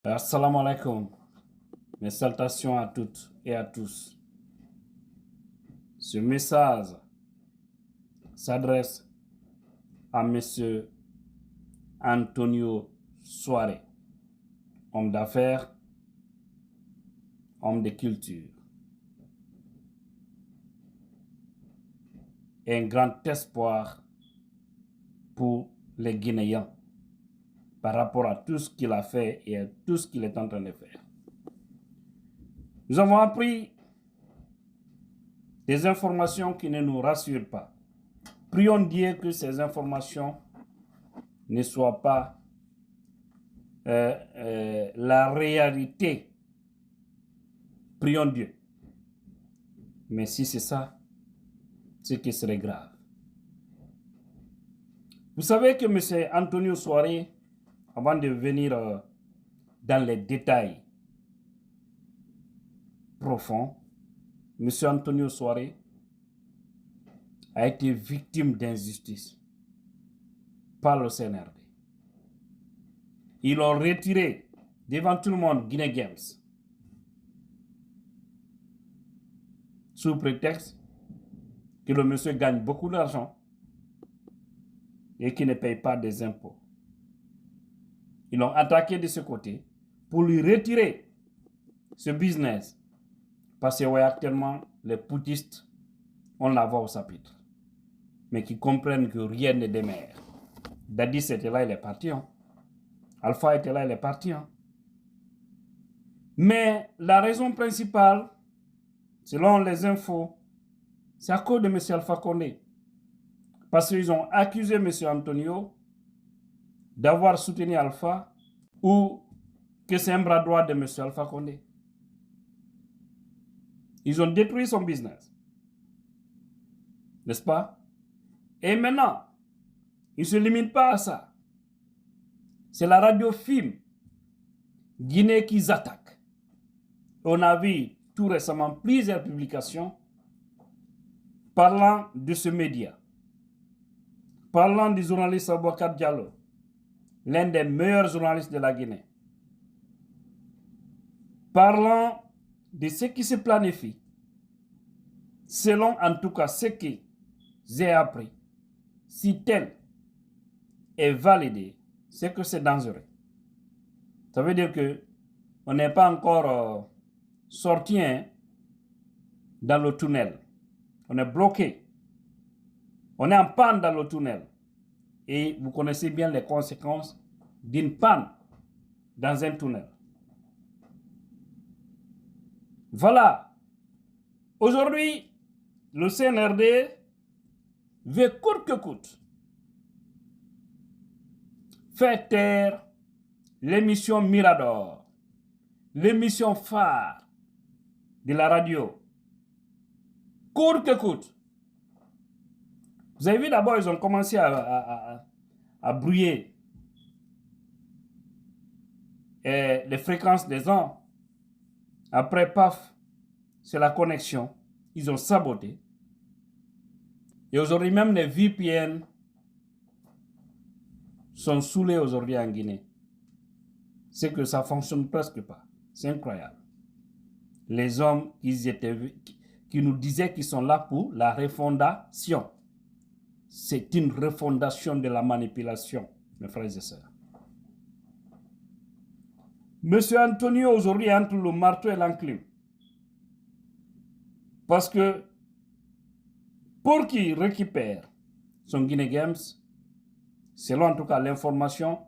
Assalamu alaikum. Mes salutations à toutes et à tous. Ce message s'adresse à Monsieur Antonio Soare, homme d'affaires, homme de culture, et un grand espoir pour les Guinéens par rapport à tout ce qu'il a fait et à tout ce qu'il est en train de faire. Nous avons appris des informations qui ne nous rassurent pas. Prions Dieu que ces informations ne soient pas la réalité. Prions Dieu. Mais si c'est ça, c'est que ce serait grave. Vous savez que M. Antonio Soare, avant de venir dans les détails profonds, M. Antonio Soare a été victime d'injustice par le CNRD. Ils l'ont retiré devant tout le monde Guinée Games sous prétexte que le monsieur gagne beaucoup d'argent et qu'il ne paye pas des impôts. Ils l'ont attaqué de ce côté pour lui retirer ce business parce que actuellement les poutistes ont la voix au chapitre, mais qui comprennent que rien ne démère. Dadis était là, il est parti. Alpha était là, il est parti. Mais la raison principale, selon les infos, c'est à cause de M. Alpha Condé. Parce qu'ils ont accusé M. Antonio d'avoir soutenu Alpha ou que c'est un bras droit de M. Alpha Condé. Ils ont détruit son business. N'est-ce pas? Et maintenant, ils ne se limitent pas à ça. C'est la radio film Guinée qu'ils attaquent. On a vu tout récemment plusieurs publications parlant de ce média, parlant du journaliste Aboubacar Diallo, l'un des meilleurs journalistes de la Guinée, parlant de ce qui se planifie, selon en tout cas ce que j'ai appris. Si tel est validé, c'est que c'est dangereux. Ça veut dire que on n'est pas encore sorti dans le tunnel. On est bloqué. On est en panne dans le tunnel. Et vous connaissez bien les conséquences d'une panne dans un tunnel. Voilà. Aujourd'hui, le CNRD veut coûte que coûte faire taire l'émission Mirador, l'émission phare de la radio. Coûte que coûte. Vous avez vu d'abord, ils ont commencé à brouiller les fréquences des ondes. Après, paf, c'est la connexion. Ils ont saboté. Et aujourd'hui, même les VPN sont saoulés aujourd'hui en Guinée. C'est que ça ne fonctionne presque pas. C'est incroyable. Les hommes qui nous disaient qu'ils sont là pour la refondation. C'est une refondation de la manipulation, mes frères et sœurs. Monsieur Antonio aujourd'hui est entre le marteau et l'enclume. Parce que pour qu'il récupère son Guinée Games, selon en tout cas l'information,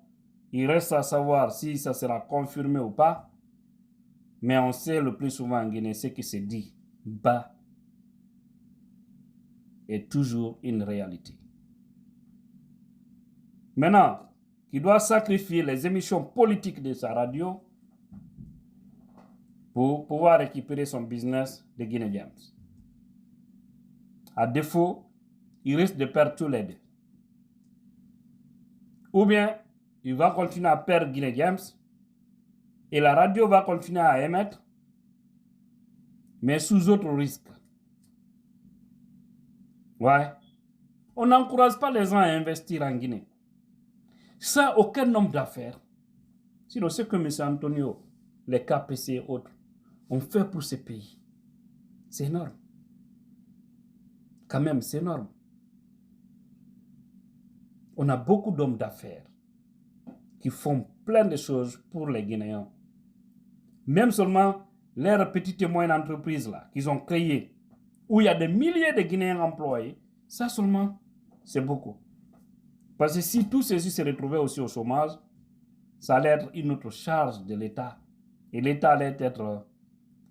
il reste à savoir si ça sera confirmé ou pas. Mais on sait le plus souvent en Guinée ce qui se dit bas est toujours une réalité. Maintenant, il doit sacrifier les émissions politiques de sa radio pour pouvoir récupérer son business de Guinée Games. À défaut, il risque de perdre tous les deux. Ou bien, il va continuer à perdre Guinée Games et la radio va continuer à émettre, mais sous autre risque. Ouais. On n'encourage pas les gens à investir en Guinée. Ça, aucun homme d'affaires, Sinon, ce que M. Antonio, les KPC et autres, ont fait pour ce pays, c'est énorme. Quand même, c'est énorme. On a beaucoup d'hommes d'affaires qui font plein de choses pour les Guinéens. Même seulement leurs petites et moyennes entreprises là, qu'ils ont créées, où il y a des milliers de Guinéens employés, ça seulement, c'est beaucoup. Parce que si tous ceux-ci se retrouvaient aussi au chômage, ça allait être une autre charge de l'État. Et l'État allait être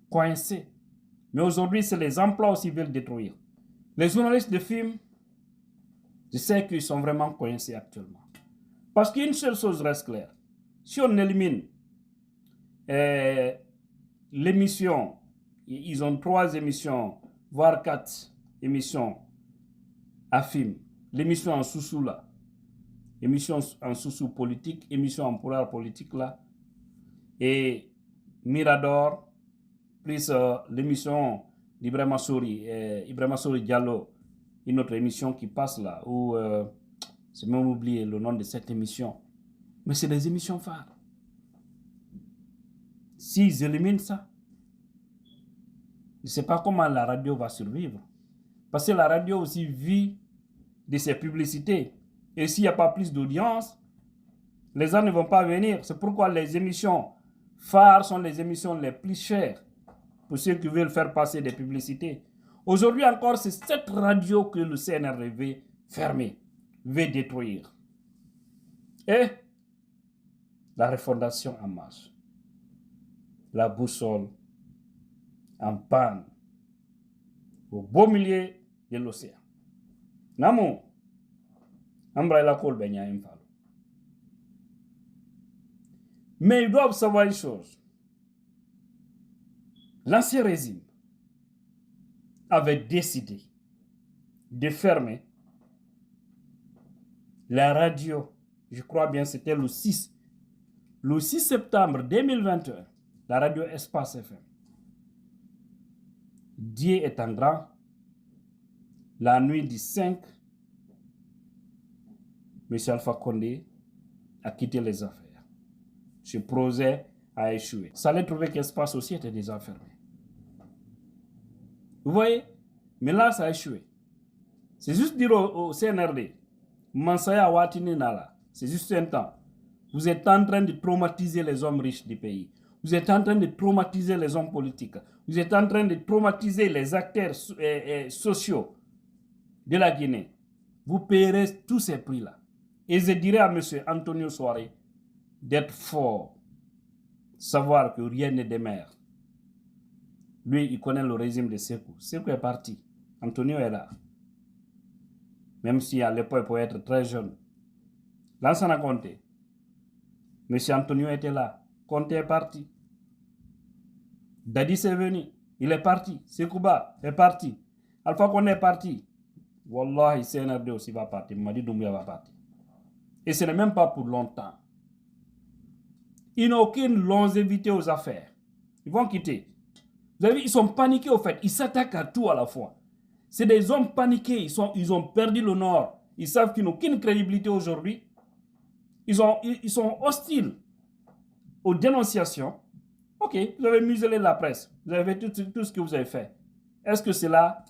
coincé. Mais aujourd'hui, c'est les emplois aussi qu'ils veulent détruire. Les journalistes de films, je sais qu'ils sont vraiment coincés actuellement. Parce qu'une seule chose reste claire. Si on élimine l'émission, ils ont 3 émissions, voire 4 émissions à film. L'émission en sous-sous là, émission en sous-sous politique, émission en pouvoir politique là, et Mirador, plus l'émission d'Ibrahima Souri Diallo, une autre émission qui passe là, où j'ai même oublié le nom de cette émission. Mais c'est des émissions phares. S'ils éliminent ça, je ne sais pas comment la radio va survivre. Parce que la radio aussi vit de ses publicités. Et s'il n'y a pas plus d'audience, les gens ne vont pas venir. C'est pourquoi les émissions phares sont les émissions les plus chères pour ceux qui veulent faire passer des publicités. Aujourd'hui encore, c'est cette radio que le CNRD veut fermer, veut détruire. Et la refondation en marche. La boussole en panne au beau milieu de l'océan. Namo, Ambraila Kol Benya Infalo. Mais ils doivent savoir une chose. L'ancien régime avait décidé de fermer la radio, je crois bien c'était le 6 septembre 2021, la radio Espace FM. Dieu est en grand, la nuit du 5, M. Alpha Condé a quitté les affaires. Ce projet a échoué. Ça allait trouver qu'Espace aussi était déjà fermé. Vous voyez? Mais là, ça a échoué. C'est juste dire au CNRD, Mansaya Watini Nala, c'est juste un temps. Vous êtes en train de traumatiser les hommes riches du pays. Vous êtes en train de traumatiser les hommes politiques. Vous êtes en train de traumatiser les acteurs sociaux de la Guinée. Vous payerez tous ces prix-là. Et je dirais à M. Antonio Soare d'être fort, savoir que rien ne démère. Lui, il connaît le régime de Sékou. Sékou est parti. Antonio est là. Même si à l'époque, il pouvait être très jeune. Lansana Conté. M. Antonio était là. Conté est parti. Dadis est venu. Il est parti. Sékouba est parti. Alpha Condé est parti. Wallahi, CNRD aussi va partir. Madi Doumbouya va partir. Et ce n'est même pas pour longtemps. Ils n'ont aucune longévité aux affaires. Ils vont quitter. Vous avez vu, ils sont paniqués au fait. Ils s'attaquent à tout à la fois. C'est des hommes paniqués. Ils ont perdu le nord. Ils savent qu'ils n'ont aucune crédibilité aujourd'hui. Ils sont hostiles aux dénonciations. Ok, vous avez muselé la presse. Vous avez fait tout ce que vous avez fait. Est-ce que cela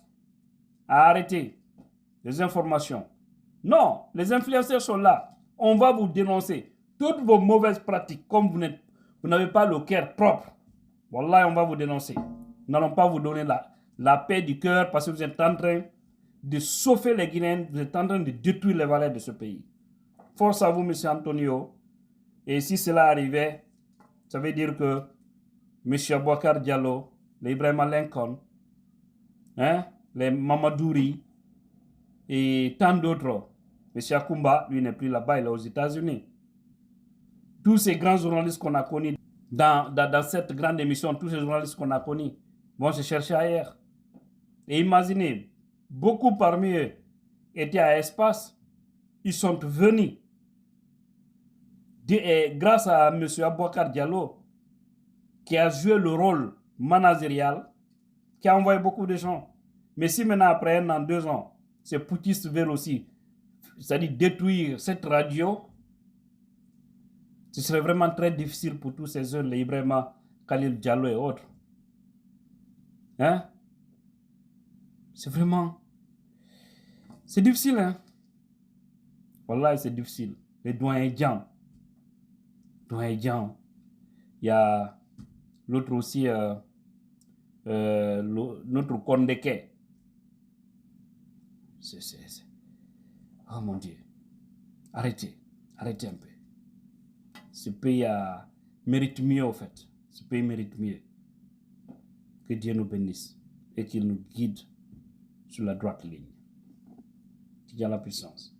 a arrêté les informations? Non, les influenceurs sont là. On va vous dénoncer. Toutes vos mauvaises pratiques, comme vous n'avez pas le cœur propre. Wallah, on va vous dénoncer. Nous n'allons pas vous donner la paix du cœur parce que vous êtes en train de sauver les Guinéens, vous êtes en train de détruire les valeurs de ce pays. Force à vous, M. Antonio. Et si cela arrivait, ça veut dire que M. Abouakar Diallo, les Ibrahima Lincoln, les Mamadouri et tant d'autres, M. Akumba, lui n'est plus là-bas, il est aux États-Unis. Tous ces grands journalistes qu'on a connus dans cette grande émission, tous ces journalistes qu'on a connus vont se chercher ailleurs. Et imaginez, beaucoup parmi eux étaient à Espace, ils sont venus grâce à M. Abouakar Diallo, qui a joué le rôle managérial, qui a envoyé beaucoup de gens. Mais si maintenant, après 1 an, 2 ans, ces poutistes veulent aussi, c'est-à-dire détruire cette radio, Ce serait vraiment très difficile pour tous ces jeunes, les Ibrahima, Khalil Diallo et autres. Hein? C'est vraiment... C'est difficile, hein? Wallah, c'est difficile. Les doyens Djan. Il y a l'autre aussi, notre Kondeke. Oh mon Dieu. Arrêtez un peu. Ce pays mérite mieux, en fait. Ce pays mérite mieux. Que Dieu nous bénisse et qu'il nous guide sur la droite ligne. Qu'il y a la puissance.